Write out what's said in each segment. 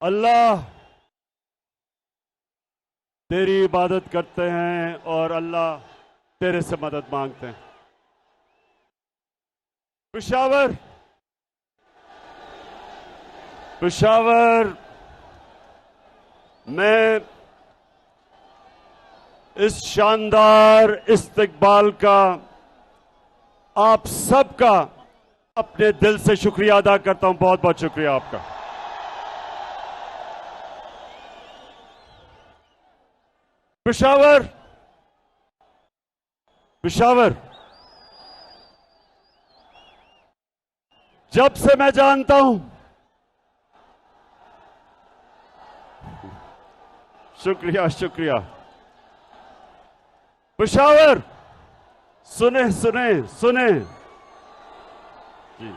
अल्लाह तेरी इबादत करते हैं और अल्लाह तेरे से मदद मांगते हैं। पेशावर में इस शानदार इस्तकबाल का आप सबका अपने दिल से शुक्रिया अदा करता हूं। बहुत बहुत शुक्रिया आपका। पेशावर जब से मैं जानता हूं, शुक्रिया। पेशावर सुने जी।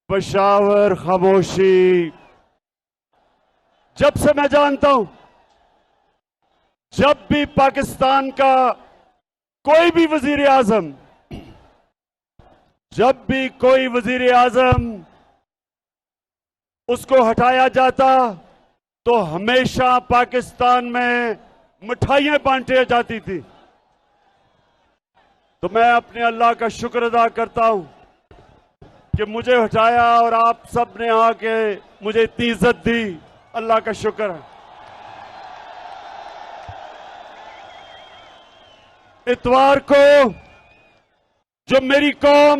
पेशावर खामोशी। जब से मैं जानता हूं, जब भी पाकिस्तान का कोई भी वजीर आजम, जब भी कोई वजीर आजम उसको हटाया जाता तो हमेशा पाकिस्तान में मिठाइयां बांटी जाती थी। तो मैं अपने अल्लाह का शुक्र अदा करता हूं कि मुझे हटाया और आप सब ने आके मुझे इतनी इज्जत दी। अल्लाह का शुक्र है। इतवार को जो मेरी कौम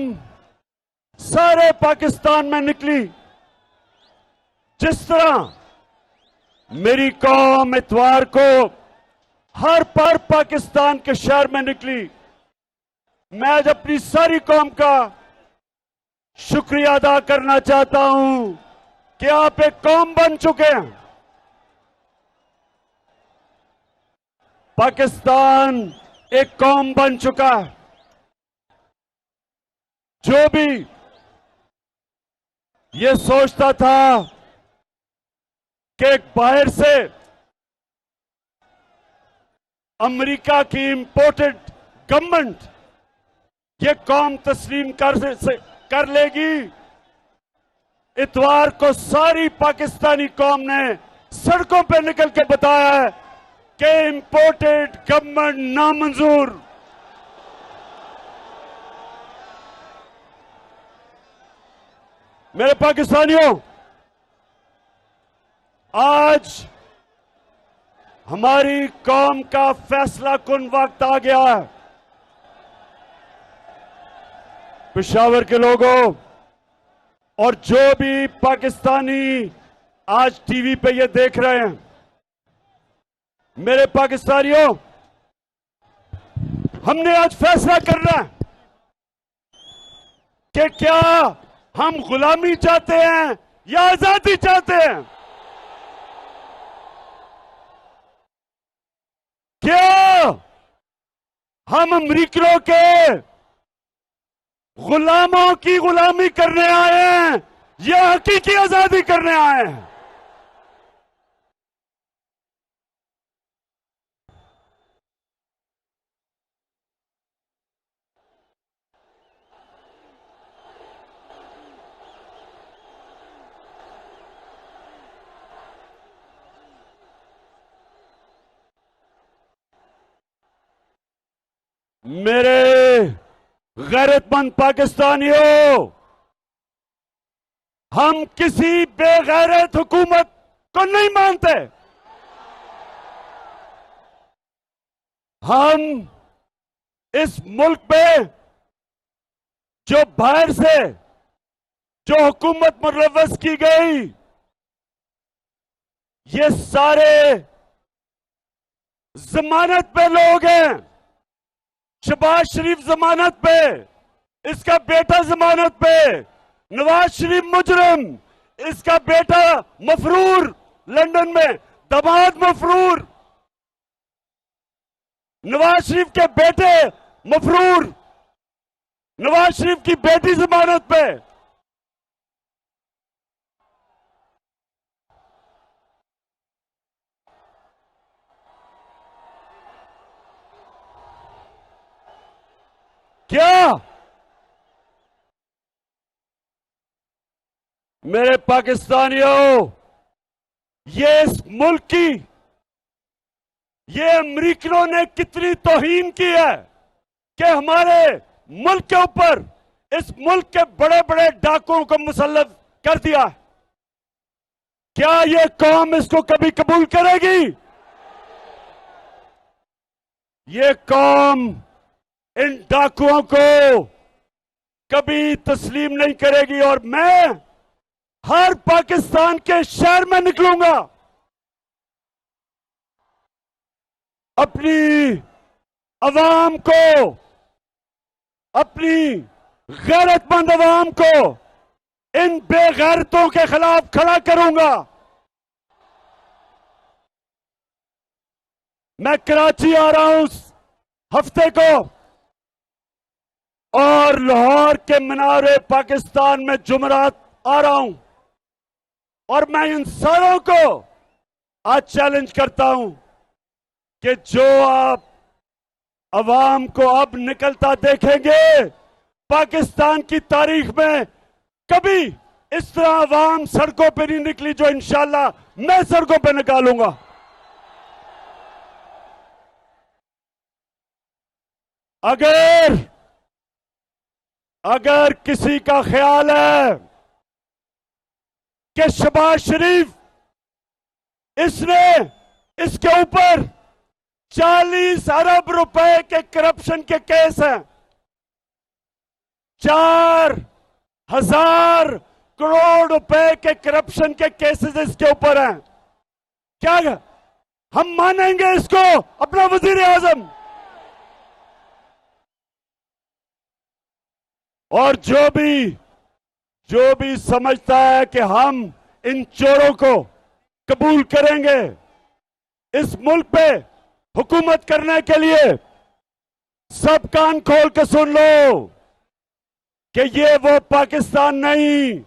सारे पाकिस्तान में निकली, जिस तरह मेरी कौम इतवार को हर पर पाकिस्तान के शहर में निकली, मैं आज अपनी सारी कौम का शुक्रिया अदा करना चाहता हूं कि आप एक कौम बन चुके हैं। पाकिस्तान एक कौम बन चुका है। जो भी ये सोचता था कि बाहर से अमेरिका की इंपोर्टेड गवर्नमेंट ये कौम तस्लीम कर लेगी, इतवार को सारी पाकिस्तानी कौम ने सड़कों पर निकल के बताया है कि इंपोर्टेड गवर्नमेंट नामंजूर। मेरे पाकिस्तानियों, आज हमारी कौम का फैसला कुन वक्त आ गया है। पेशावर के लोगों और जो भी पाकिस्तानी आज टीवी पे ये देख रहे हैं, मेरे पाकिस्तानियों, हमने आज फैसला करना है कि क्या हम गुलामी चाहते हैं या आजादी चाहते हैं। क्या हम अमरीकियों के गुलामों की गुलामी करने आए हैं या हकीकी आजादी करने आए हैं। मेरे गैरतमंद पाकिस्तानियों, हम किसी बेगैरत हुकूमत को नहीं मानते। हम इस मुल्क में जो बाहर से जो हुकूमत मुलव्वस की गई, ये सारे जमानत पे लोग हैं। शहबाज शरीफ जमानत पे, इसका बेटा जमानत पे, नवाज शरीफ मुजरिम, इसका बेटा मफरूर लंदन में, दामाद मफरूर, नवाज शरीफ के बेटे मफरूर, नवाज शरीफ की बेटी जमानत पे, क्या मेरे पाकिस्तानियों, ये इस मुल्क की, ये अमरीकियों ने कितनी तौहीन की है कि हमारे मुल्क के ऊपर इस मुल्क के बड़े बड़े डाकुओं को मुसल्लत कर दिया। क्या ये कौम इसको कभी कबूल करेगी? ये कौम इन डाकुओं को कभी तस्लीम नहीं करेगी। और मैं हर पाकिस्तान के शहर में निकलूंगा, अपनी अवाम को, अपनी गैरतमंद अवाम को इन बेगैरतों के खिलाफ खड़ा करूंगा। मैं कराची आ रहा हूं इस हफ्ते को और लाहौर के मीनार पाकिस्तान में जुमरात आ रहा हूं, और मैं इन सारों को आज चैलेंज करता हूं कि जो आप अवाम को अब निकलता देखेंगे, पाकिस्तान की तारीख में कभी इस तरह अवाम सड़कों पर नहीं निकली जो इंशाल्लाह मैं सड़कों पर निकालूंगा। अगर किसी का ख्याल है कि शहबाज शरीफ, इसने इसके ऊपर 40 अरब रुपए के करप्शन के केस हैं, 4,000 करोड़ रुपए के करप्शन के केसेस इसके ऊपर हैं, क्या हम मानेंगे इसको अपना वजीर आजम? और जो भी समझता है कि हम इन चोरों को कबूल करेंगे इस मुल्क पे हुकूमत करने के लिए, सब कान खोल के सुन लो कि ये वो पाकिस्तान नहीं,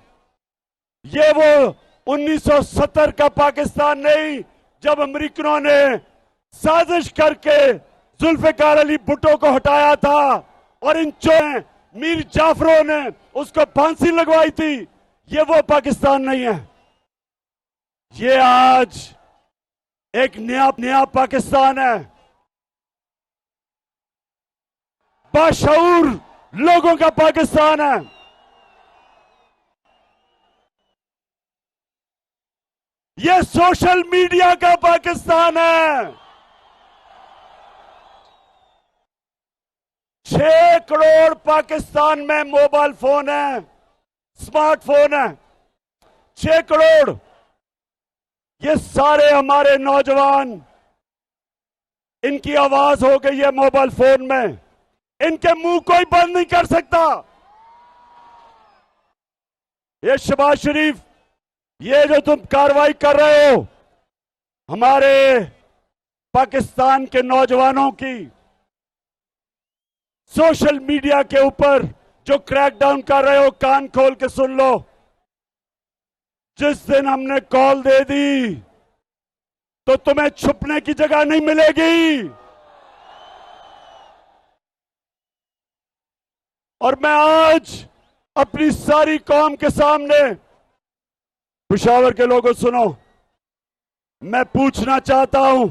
ये वो 1970 का पाकिस्तान नहीं जब अमरीकियों ने साजिश करके जुल्फिकार अली भुट्टो को हटाया था और इन चोरों मीर जाफरों ने उसको फांसी लगवाई थी। ये वो पाकिस्तान नहीं है। ये आज एक नया पाकिस्तान है, बाशऊर लोगों का पाकिस्तान है। ये सोशल मीडिया का पाकिस्तान है। 6 करोड़ पाकिस्तान में मोबाइल फोन है, स्मार्टफोन है, 6 करोड़। ये सारे हमारे नौजवान, इनकी आवाज हो गई है मोबाइल फोन में, इनके मुंह कोई बंद नहीं कर सकता। ये शहबाज शरीफ, ये जो तुम कार्रवाई कर रहे हो हमारे पाकिस्तान के नौजवानों की, सोशल मीडिया के ऊपर जो क्रैकडाउन कर रहे हो, कान खोल के सुन लो। जिस दिन हमने कॉल दे दी तो तुम्हें छुपने की जगह नहीं मिलेगी। और मैं आज अपनी सारी कौम के सामने, पेशावर के लोगों सुनो, मैं पूछना चाहता हूं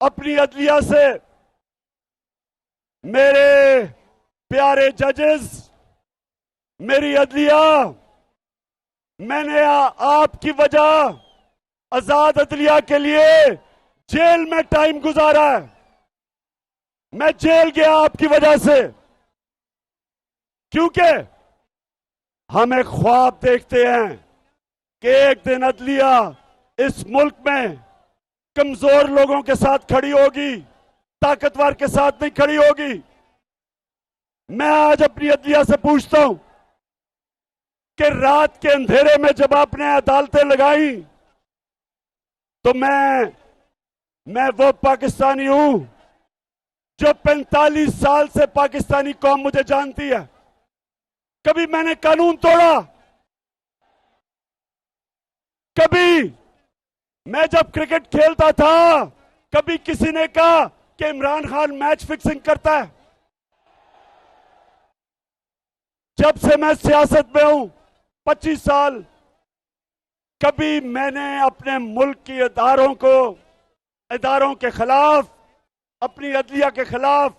अपनी अदलिया से, मेरे प्यारे जजेस, मेरी अदलिया, मैंने आपकी वजह आजाद अदलिया के लिए जेल में टाइम गुजारा है। मैं जेल गया आपकी वजह से, क्योंकि हम एक ख्वाब देखते हैं कि एक दिन अदलिया इस मुल्क में कमजोर लोगों के साथ खड़ी होगी, ताकतवर के साथ नहीं खड़ी होगी। मैं आज अपनी अदलिया से पूछता हूं कि रात के अंधेरे में जब आपने अदालतें लगाई तो मैं वो पाकिस्तानी हूं जो 45 साल से पाकिस्तानी कौम मुझे जानती है। कभी मैंने कानून तोड़ा? कभी मैं जब क्रिकेट खेलता था, कभी किसी ने कहा कि इमरान खान मैच फिक्सिंग करता है? जब से मैं सियासत में हूं 25 साल, कभी मैंने अपने मुल्क की इदारों के खिलाफ, अपनी अदलिया के खिलाफ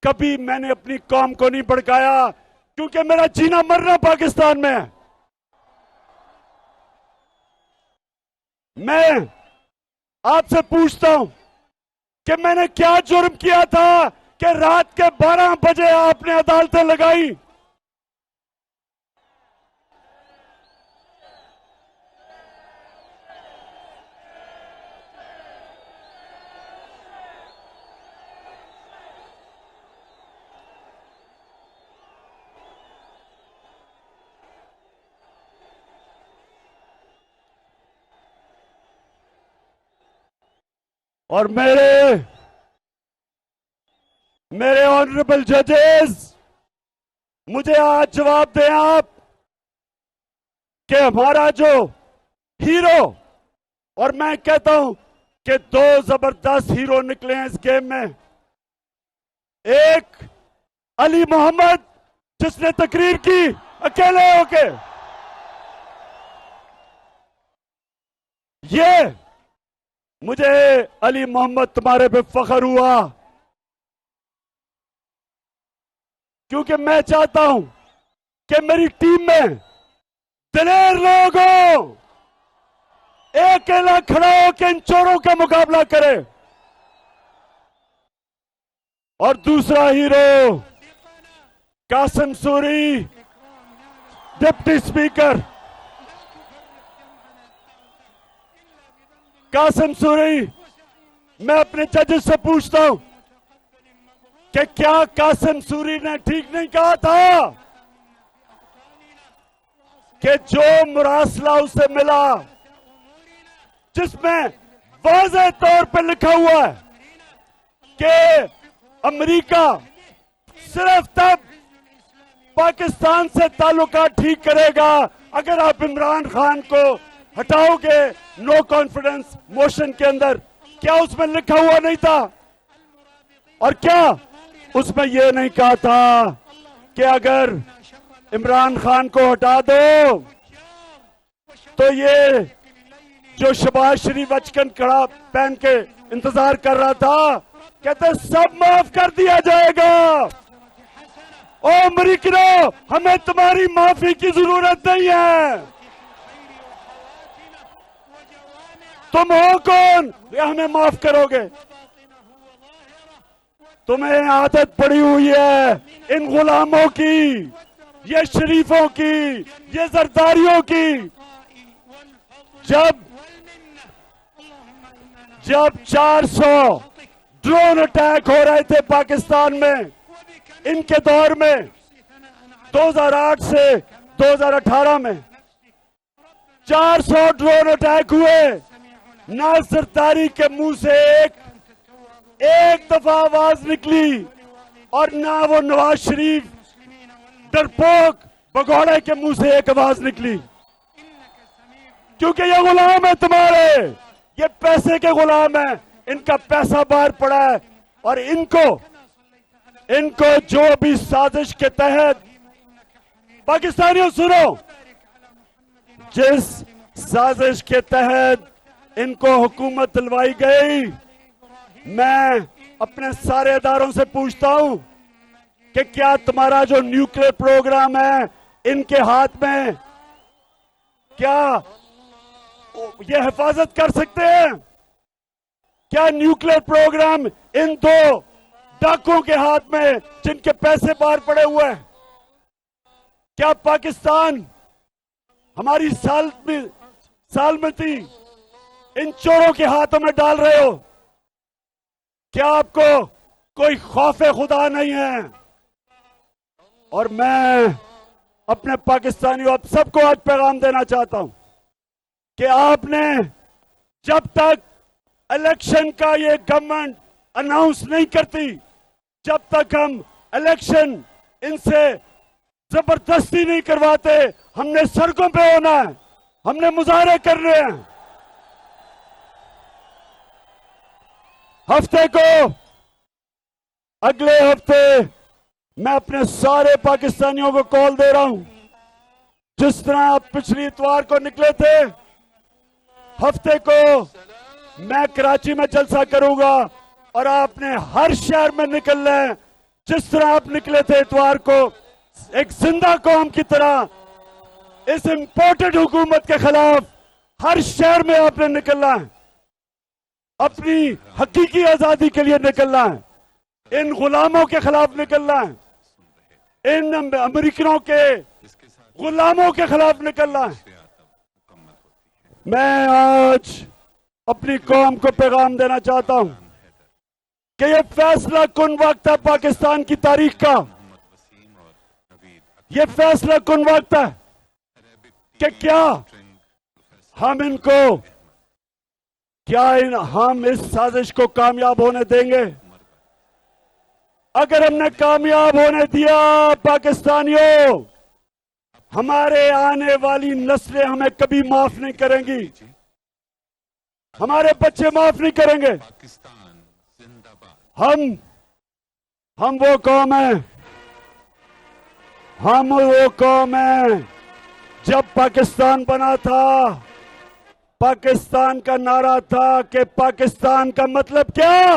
कभी मैंने अपनी कौम को नहीं भड़काया, क्योंकि मेरा जीना मरना पाकिस्तान में है। मैं आपसे पूछता हूं कि मैंने क्या जुर्म किया था कि रात के 12 बजे आपने अदालतें लगाई? और मेरे ऑनरेबल जजेस, मुझे आज जवाब दें आप कि हमारा जो हीरो, और मैं कहता हूं कि 2 जबरदस्त हीरो निकले हैं इस गेम में। एक अली मोहम्मद, जिसने तकरीर की अकेले होके, ये मुझे अली मोहम्मद तुम्हारे पे फख्र हुआ, क्योंकि मैं चाहता हूं कि मेरी टीम में दिलेर लोग हो, एक अकेला खड़ा होकर इन चोरों का मुकाबला करे। और दूसरा hero Kasim Suri, deputy speaker Kasim Suri. मैं अपने जजेस से पूछता हूं कि क्या कासिम सूरी ने ठीक नहीं कहा था कि जो मुरासला उसे मिला, जिसमें वाज़ेह तौर पर लिखा हुआ है कि अमेरिका सिर्फ तब पाकिस्तान से ताल्लुकात ठीक करेगा अगर आप इमरान खान को हटाओगे नो कॉन्फिडेंस मोशन के अंदर? क्या उसमें लिखा हुआ नहीं था? और क्या उसमें यह नहीं कहा था कि अगर इमरान खान को हटा दो तो ये जो शहबाज शरीफ अचकन कड़ा पहन के इंतजार कर रहा था, कहते सब माफ कर दिया जाएगा? ओ अमेरिकनों, हमें तुम्हारी माफी की जरूरत नहीं है। तुम हो कौन ये हमें माफ करोगे? तुम्हें आदत पड़ी हुई है इन गुलामों की, ये शरीफों की, ये जरदारियों की। जब 400 ड्रोन अटैक हो रहे थे पाकिस्तान में, इनके दौर में 2008 से 2018 में 400 ड्रोन अटैक हुए, ना सरदारी के मुंह से एक दफा आवाज निकली, और ना वो नवाज शरीफ डरपोक भगौड़े के मुंह से एक आवाज निकली, क्योंकि ये गुलाम है तुम्हारे, ये पैसे के गुलाम है, इनका पैसा बाहर पड़ा है। और इनको जो भी साजिश के तहत, पाकिस्तानियों सुनो, जिस साजिश के तहत इनको हुकूमत दिलवाई गई, मैं अपने सारे इदारों से पूछता हूं कि क्या तुम्हारा जो न्यूक्लियर प्रोग्राम है इनके हाथ में, क्या ये हिफाजत कर सकते हैं? क्या न्यूक्लियर प्रोग्राम इन 2 डाकुओं के हाथ में, जिनके पैसे बाहर पड़े हुए हैं, क्या पाकिस्तान हमारी सालमती इन चोरों के हाथों में डाल रहे हो? क्या आपको कोई खौफे खुदा नहीं है? और मैं अपने पाकिस्तानियों, आप सबको आज पैगाम देना चाहता हूं कि आपने जब तक इलेक्शन का ये गवर्नमेंट अनाउंस नहीं करती, जब तक हम इलेक्शन इनसे जबरदस्ती नहीं करवाते, हमने सड़कों पे होना है, हमने मुजाहरे करने हैं। हफ्ते को, अगले हफ्ते मैं अपने सारे पाकिस्तानियों को कॉल दे रहा हूं, जिस तरह आप पिछली इतवार को निकले थे, हफ्ते को मैं कराची में जलसा करूंगा और आपने हर शहर में निकलना है। जिस तरह आप निकले थे इतवार को, एक जिंदा कौम की तरह इस इंपोर्टेड हुकूमत के खिलाफ हर शहर में आपने निकलना है, अपनी हकीकी आजादी के लिए निकलना है, इन गुलामों के खिलाफ निकलना है, इन अमेरिकनों के गुलामों के खिलाफ निकलना है। मैं आज अपनी कौम को पैगाम देना चाहता हूं कि यह फैसला कुन वक्त है पाकिस्तान की तारीख का। यह फैसला कुन वक्त है कि क्या हम हम इस साजिश को कामयाब होने देंगे। अगर हमने कामयाब होने दिया पाकिस्तानियों, हमारे आने वाली नस्लें हमें कभी माफ नहीं करेंगी, हमारे बच्चे माफ नहीं करेंगे। हम वो कौम है, हम वो कौम है, जब पाकिस्तान बना था, पाकिस्तान का नारा था कि पाकिस्तान का मतलब क्या?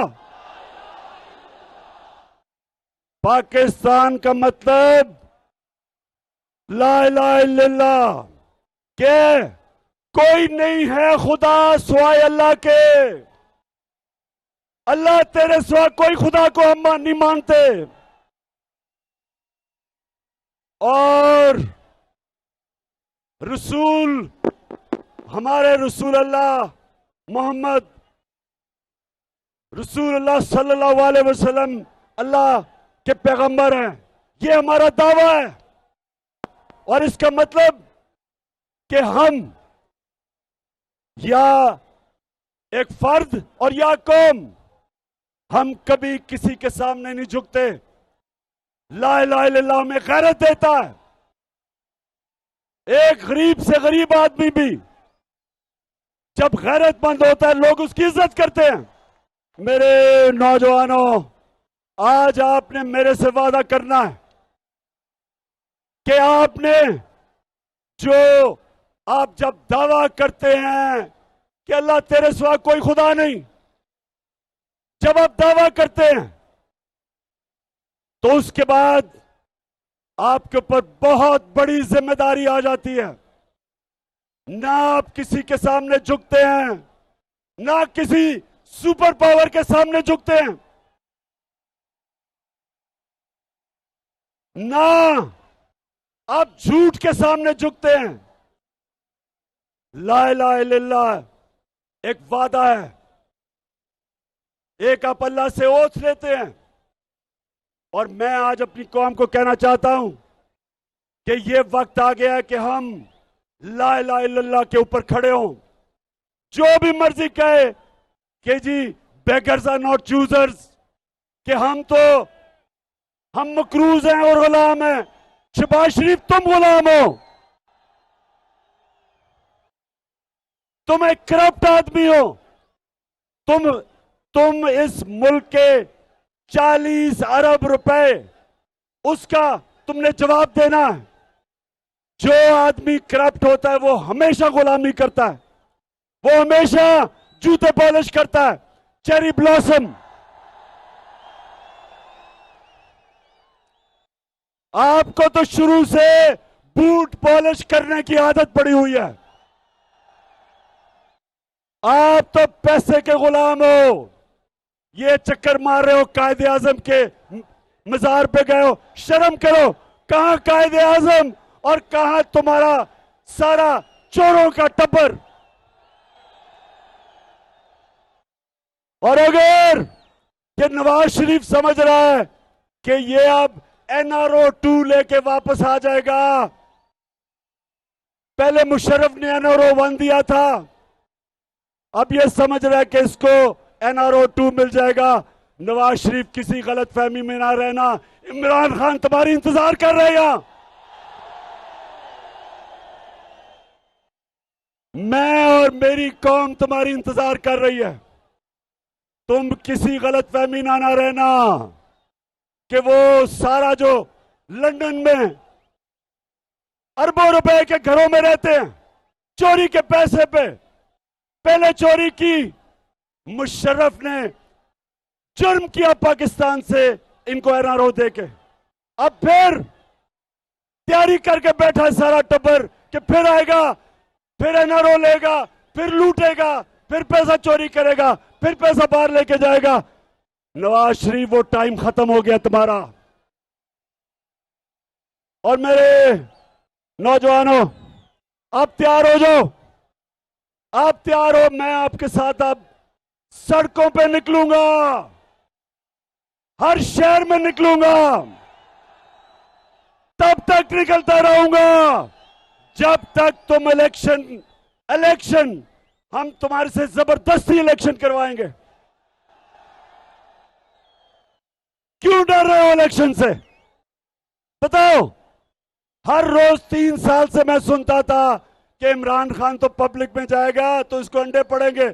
पाकिस्तान का मतलब ला इलाहा इल्लल्लाह, के कोई नहीं है खुदा सिवाय अल्लाह के। अल्लाह तेरे सिवा कोई खुदा को हम नहीं मानते। और रसूल, हमारे रसूल अल्लाह मोहम्मद रसूल अल्लाह सल्लल्लाहु अलैहि वसल्लम अल्लाह के पैगंबर हैं। ये हमारा दावा है और इसका मतलब कि हम या एक फर्द और या कौम, हम कभी किसी के सामने नहीं झुकते। ला इलाहा इल्लल्लाह में गैरत देता है। एक गरीब से गरीब आदमी भी जब गैरतमंद होता है, लोग उसकी इज्जत करते हैं। मेरे नौजवानों, आज आपने मेरे से वादा करना है कि आपने जो आप जब दावा करते हैं कि अल्लाह तेरे सिवा कोई खुदा नहीं, जब आप दावा करते हैं तो उसके बाद आपके ऊपर बहुत बड़ी जिम्मेदारी आ जाती है। ना आप किसी के सामने झुकते हैं, ना किसी सुपर पावर के सामने झुकते हैं, ना आप झूठ के सामने झुकते हैं। ला इलाहा इल्लल्लाह एक वादा है, एक आप अल्लाह से ओथ लेते हैं। और मैं आज अपनी कौम को कहना चाहता हूं कि ये वक्त आ गया है कि हम ला इलाहा इल्लल्लाह के ऊपर खड़े हों। जो भी मर्जी कहे कि जी बेगर्स आर नॉट चूजर्स, कि हम मकरूज हैं और गुलाम हैं। शहबाज शरीफ, तुम गुलाम हो, तुम एक करप्ट आदमी हो। तुम इस मुल्क के 40 अरब रुपए, उसका तुमने जवाब देना है। जो आदमी करप्ट होता है वो हमेशा गुलामी करता है, वो हमेशा जूते पॉलिश करता है। चेरी ब्लॉसम, आपको तो शुरू से बूट पॉलिश करने की आदत पड़ी हुई है। आप तो पैसे के गुलाम हो। ये चक्कर मार रहे हो, कायदे आजम के मजार पे गए हो। शर्म करो। कहां कायदे आजम और कहां तुम्हारा सारा चोरों का टब्बर। और अगर ये नवाज शरीफ समझ रहा है कि ये अब NRO 2 लेके वापस आ जाएगा, पहले मुशर्रफ ने NRO 1 दिया था, अब ये समझ रहा है कि इसको NRO 2 मिल जाएगा। नवाज शरीफ, किसी गलत फहमी में ना रहना। इमरान खान तुम्हारी इंतजार कर रहे हैं। मैं और मेरी कौम तुम्हारी इंतजार कर रही है। तुम किसी गलत फहमी ना रहना कि वो सारा जो लंदन में अरबों रुपए के घरों में रहते हैं, चोरी के पैसे पे, पहले चोरी की, मुशर्रफ ने जुर्म किया पाकिस्तान से इनको एनआरओ देके, अब फिर तैयारी करके बैठा है सारा टब्बर कि फिर आएगा, फिर एनआरओ लेगा, फिर लूटेगा, फिर पैसा चोरी करेगा, फिर पैसा बाहर लेके जाएगा। नवाज शरीफ, वो टाइम खत्म हो गया तुम्हारा। और मेरे नौजवानों, आप तैयार हो जाओ, आप तैयार हो, मैं आपके साथ अब सड़कों पे निकलूंगा, हर शहर में निकलूंगा, तब तक निकलता रहूंगा जब तक तुम इलेक्शन हम तुम्हारे से जबरदस्ती इलेक्शन करवाएंगे। क्यों डर रहे हो इलेक्शन से? बताओ। हर रोज 3 साल से मैं सुनता था कि इमरान खान तो पब्लिक में जाएगा तो इसको अंडे पड़ेंगे।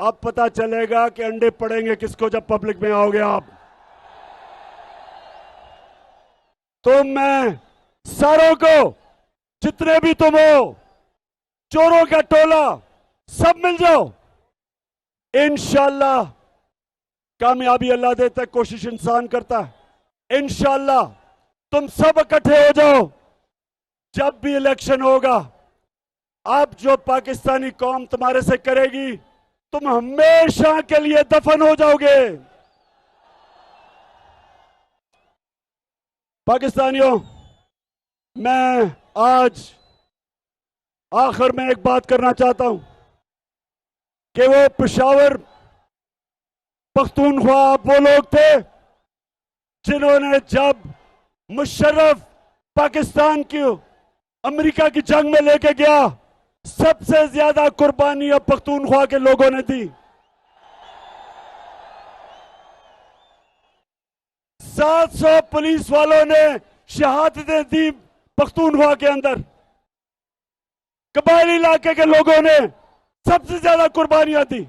अब पता चलेगा कि अंडे पड़ेंगे किसको जब पब्लिक में आओगे आप। तो मैं सारों को, जितने भी तुम हो, चोरों का टोला, सब मिल जाओ। इंशाअल्लाह कामयाबी अल्लाह देता है, कोशिश इंसान करता है। इंशाअल्लाह तुम सब इकट्ठे हो जाओ। जब भी इलेक्शन होगा, अब जो पाकिस्तानी कौम तुम्हारे से करेगी, तुम हमेशा के लिए दफन हो जाओगे। पाकिस्तानियों, मैं आज आखिर में एक बात करना चाहता हूं कि वो पेशावर पख्तूनख्वा वो लोग थे जिन्होंने जब मुशर्रफ पाकिस्तान की अमेरिका की जंग में लेके गया, सबसे ज्यादा कुर्बानियां पख्तूनख्वा के लोगों ने दी। 700 पुलिस वालों ने शहादतें दी पख्तूनख्वा के अंदर। कबायली इलाके के लोगों ने सबसे ज्यादा कुर्बानियां दी।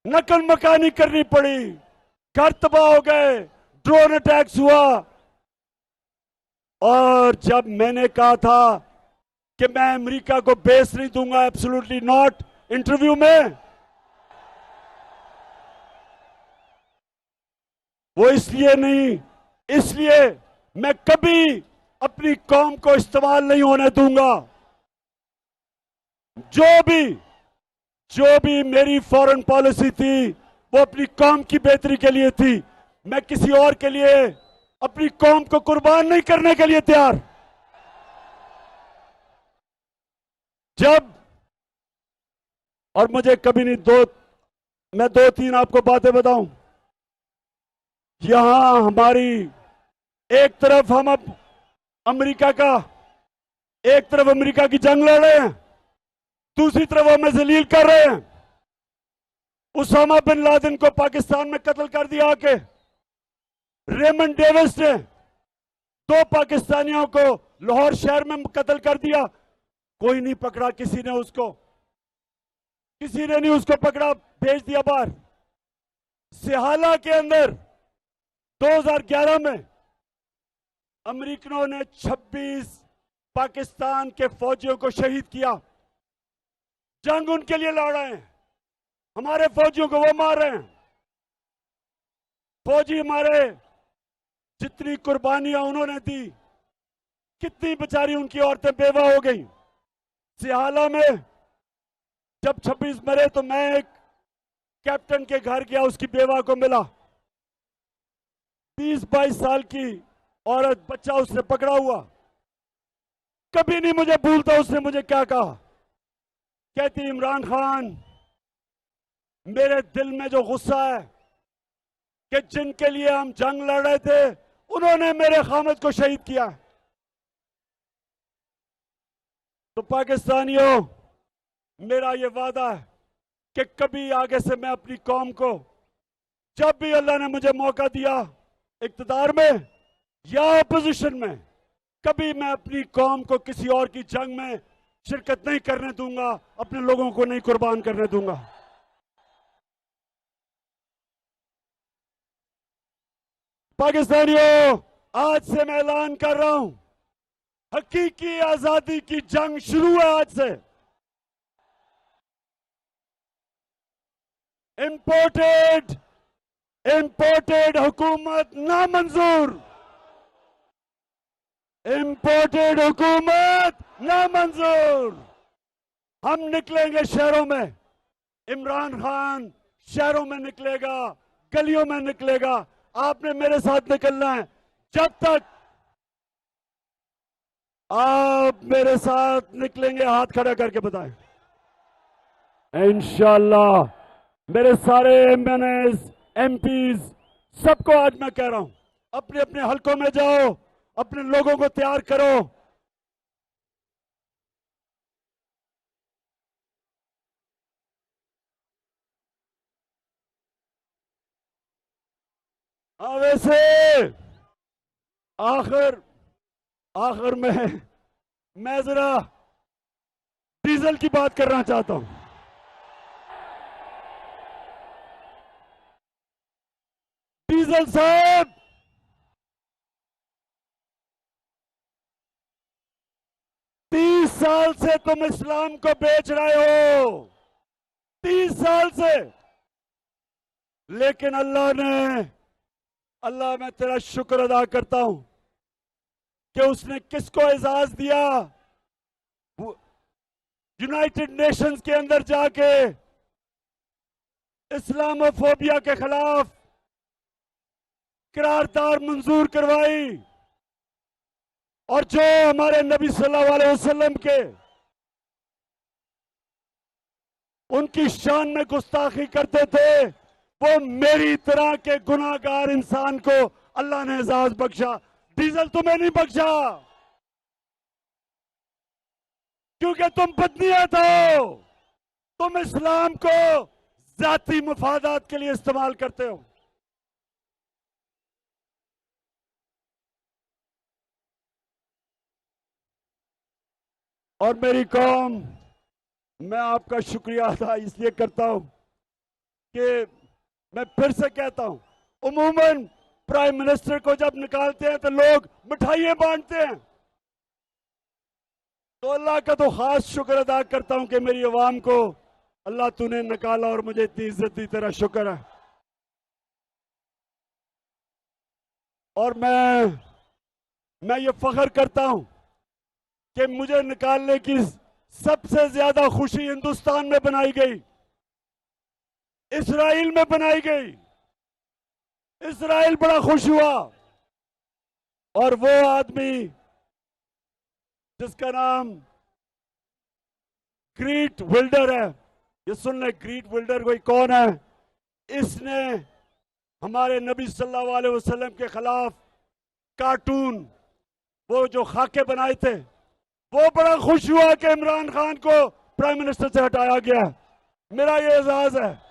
नकल मकानी करनी पड़ी, घर तबाह हो गए, ड्रोन अटैक्स हुआ। और जब मैंने कहा था कि मैं अमेरिका को बेस नहीं दूंगा, एब्सोल्युटली नॉट, इंटरव्यू में, वो इसलिए नहीं, इसलिए मैं कभी अपनी कौम को इस्तेमाल नहीं होने दूंगा। जो भी मेरी फॉरेन पॉलिसी थी वो अपनी कौम की बेहतरी के लिए थी। मैं किसी और के लिए अपनी कौम को कुर्बान नहीं करने के लिए तैयार। जब, और मुझे कभी नहीं, मैं 2-3 आपको बातें बताऊं। यहां हमारी एक तरफ हम अब एक तरफ अमेरिका की जंग लड़ रहे हैं, दूसरी तरफ हमें जलील कर रहे हैं। उसामा बिन लादेन को पाकिस्तान में कत्ल कर दिया आके। रेमंड डेविस ने 2 पाकिस्तानियों को लाहौर शहर में कत्ल कर दिया। कोई नहीं पकड़ा, किसी ने नहीं उसको पकड़ा, भेज दिया बाहर। सिहाला के अंदर 2011 में अमेरिकनों ने 26 पाकिस्तान के फौजियों को शहीद किया। जंग उनके लिए लड़ रहे हैं, हमारे फौजियों को वो मार रहे हैं। फौजी हमारे, जितनी कुर्बानियां उन्होंने दी, कितनी बेचारी उनकी औरतें बेवा हो गई। सिहाला में जब 26 मरे तो मैं एक कैप्टन के घर गया, उसकी बेवा को मिला। 20-22 साल की औरत, बच्चा उसने पकड़ा हुआ। कभी नहीं मुझे भूलता उसने मुझे क्या कहा। कहती, इमरान खान, मेरे दिल में जो गुस्सा है कि जिनके लिए हम जंग लड़ रहे थे उन्होंने मेरे खामद को शहीद किया। तो पाकिस्तानियों, मेरा ये वादा है कि कभी आगे से मैं अपनी कौम को, जब भी अल्लाह ने मुझे मौका दिया, इक्तदार में या अपोजिशन में, कभी मैं अपनी कौम को किसी और की जंग में शिरकत नहीं करने दूंगा, अपने लोगों को नहीं कुर्बान करने दूंगा। पाकिस्तानियों, आज से मैं ऐलान कर रहा हूं, हकीकी आजादी की जंग शुरू है आज से। इंपोर्टेड हुकूमत नामंजूर, इंपोर्टेड हुकूमत नामंजूर। हम निकलेंगे शहरों में, इमरान खान शहरों में निकलेगा, गलियों में निकलेगा। आपने मेरे साथ निकलना है। जब तक आप मेरे साथ निकलेंगे, हाथ खड़ा करके बताएं। इंशाअल्लाह मेरे सारे एमएनएस, एमपीज, सबको आज मैं कह रहा हूं, अपने अपने हलकों में जाओ, अपने लोगों को तैयार करो। वैसे आखिर में मैं जरा डीजल की बात करना चाहता हूं। डीजल साहब, तीस साल से तुम इस्लाम को बेच रहे हो, 30 साल से। लेकिन अल्लाह मैं तेरा शुक्र अदा करता हूं कि उसने किसको एजाज दिया, यूनाइटेड नेशंस के अंदर जाके इस्लामोफोबिया के खिलाफ करारदाद मंजूर करवाई, और जो हमारे नबी सल्लल्लाहु अलैहि वसल्लम के उनकी शान में गुस्ताखी करते थे, वो मेरी तरह के गुनाहगार इंसान को अल्लाह ने एजाज बख्शा। डीजल तुम्हें नहीं बख्शा, क्योंकि तुम बदनीयत हो। तुम इस्लाम को जाती मफादात के लिए इस्तेमाल करते हो। और मेरी कौम, मैं आपका शुक्रिया अदा इसलिए करता हूं कि मैं फिर से कहता हूं, उमूमन प्राइम मिनिस्टर को जब निकालते हैं तो लोग मिठाइयां बांटते हैं, तो अल्लाह का तो खास शुक्र अदा करता हूं कि मेरी अवाम को अल्लाह तूने निकाला और मुझे इतनी इज्जत दी, तेरा शुक्र है। और मैं ये फख्र करता हूं कि मुझे निकालने की सबसे ज्यादा खुशी हिंदुस्तान में बनाई गई, इजराइल में बनाई गई। इजराइल बड़ा खुश हुआ, और वो आदमी जिसका नाम ग्रीट विल्डर है, ये सुन ले, ग्रीट विल्डर कोई कौन है? इसने हमारे नबी सल्लल्लाहु अलैहि वसल्लम के खिलाफ कार्टून, वो जो खाके बनाए थे, वो बड़ा खुश हुआ कि इमरान खान को प्राइम मिनिस्टर से हटाया गया। मेरा ये एजाज है।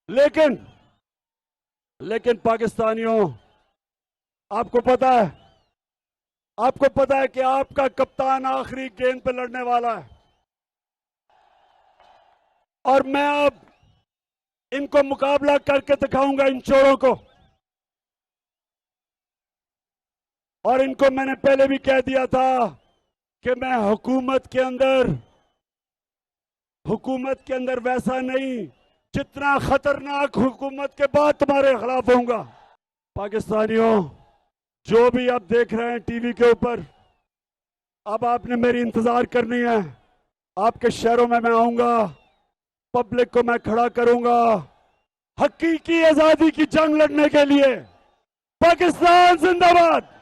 लेकिन पाकिस्तानियों, आपको पता है कि आपका कप्तान आखिरी गेंद पे लड़ने वाला है, और मैं अब इनको मुकाबला करके दिखाऊंगा, इन चोरों को। और इनको मैंने पहले भी कह दिया था कि मैं हुकूमत के अंदर वैसा नहीं, जितना खतरनाक हुकूमत के बाद तुम्हारे खिलाफ होऊंगा। पाकिस्तानियों, जो भी आप देख रहे हैं टीवी के ऊपर, अब आपने मेरी इंतजार करनी है। आपके शहरों में मैं आऊंगा, पब्लिक को मैं खड़ा करूंगा, हकीकी आजादी की जंग लड़ने के लिए। पाकिस्तान जिंदाबाद।